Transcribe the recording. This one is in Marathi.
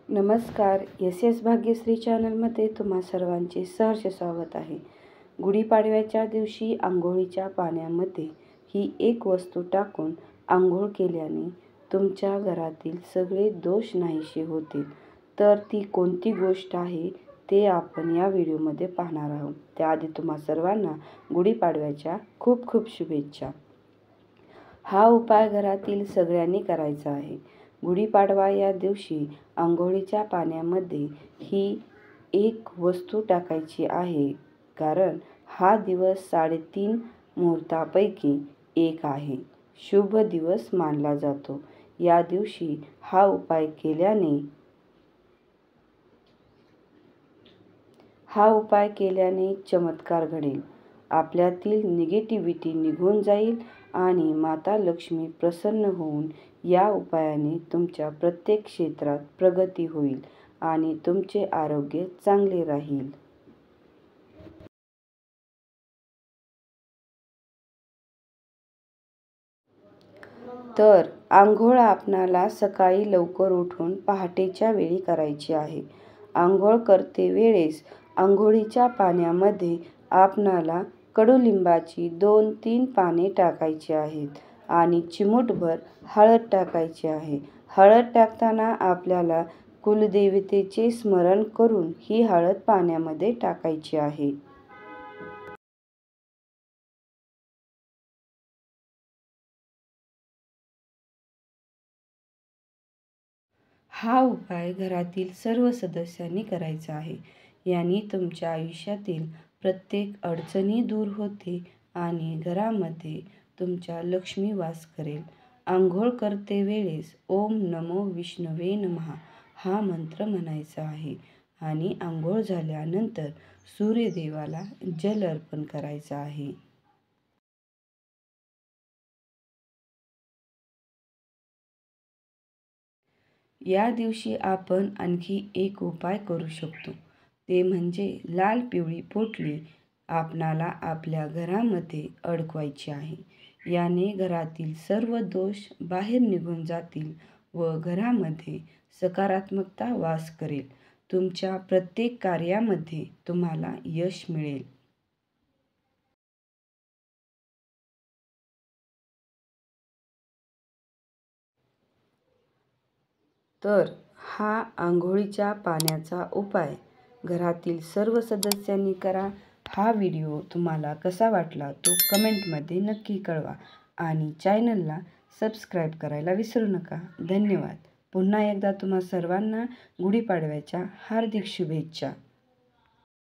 नमस्कार. एस एस भाग्यश्री चॅनलमध्ये तुम्हा सर्वांचे सहर्ष स्वागत आहे. गुढीपाडव्याच्या दिवशी आंघोळीच्या पाण्यामध्ये ही एक वस्तू टाकून आंघोळ केल्याने तुमच्या घरातील सगळे दोष नाहीसे होतील. तर ती कोणती गोष्ट आहे ते आपण या व्हिडिओमध्ये पाहणार आहोत. त्याआधी तुम्हा सर्वांना गुढीपाडव्याच्या खूप खूप शुभेच्छा. हा उपाय घरातील सगळ्यांनी करायचा आहे. गुढीपाडवा या दिवशी अंघोळीच्या पाण्यामध्ये ही एक वस्तू टाकायची आहे, कारण हा दिवस 3.5 मुहूर्तापैकी एक आहे. शुभ दिवस मानला जातो. या दिवशी हा उपाय केल्याने चमत्कार घडेल. आपल्यातील निगेटिव्हिटी निघून जाईल आणि माता लक्ष्मी प्रसन्न होऊन या उपायाने तुमच्या प्रत्येक क्षेत्रात प्रगती होईल आणि तुमचे आरोग्य चांगले राहील. तर आंघोळ आपणाला सकाळी लवकर उठून पहाटेच्या वेळी करायची आहे. आंघोळ करते वेळेस आंघोळीच्या पाण्यामध्ये आपणाला कडुलिंबाची 2-3 पाने टाकायची आहेत आणि चिमूटभर हळद टाकायची आहे. हळद टाकताना आपल्याला कुलदेवतेचे स्मरण करून ही हळद पाण्यामध्ये टाकायची आहे. हा उपाय घरातील सर्व सदस्यांनी करायचा आहे. याने तुमच्या आयुष्यातील प्रत्येक अडचणी दूर होते आणि घरामध्ये तुमच्या लक्ष्मी वास करेल. आंघोळ करते वेळेस ओम नमो विष्णवे नमः हा मंत्र म्हणायचा आहे आणि आंघोळ झाल्यानंतर सूर्यदेवाला जल अर्पण करायचं आहे. या दिवशी आपण आणखी एक उपाय करू शकतो. ते म्हणजे लाल पिवळी पोटली आपणाला आपल्या घरामध्ये अडकवायची आहे. याने घरातील सर्व दोष बाहेर निघून जातील व घरामध्ये सकारात्मकता वास करेल. तुमच्या प्रत्येक कार्यामध्ये तुम्हाला यश मिळेल. तर हा आंघोळीच्या पाण्याचा उपाय घरातील सर्व सदस्यांनी करा. हा व्हिडिओ तुम्हाला कसा वाटला तो कमेंटमध्ये नक्की कळवा आणि चॅनलला सबस्क्राईब करायला विसरू नका. धन्यवाद. पुन्हा एकदा तुम्हा सर्वांना गुढीपाडव्याच्या हार्दिक शुभेच्छा.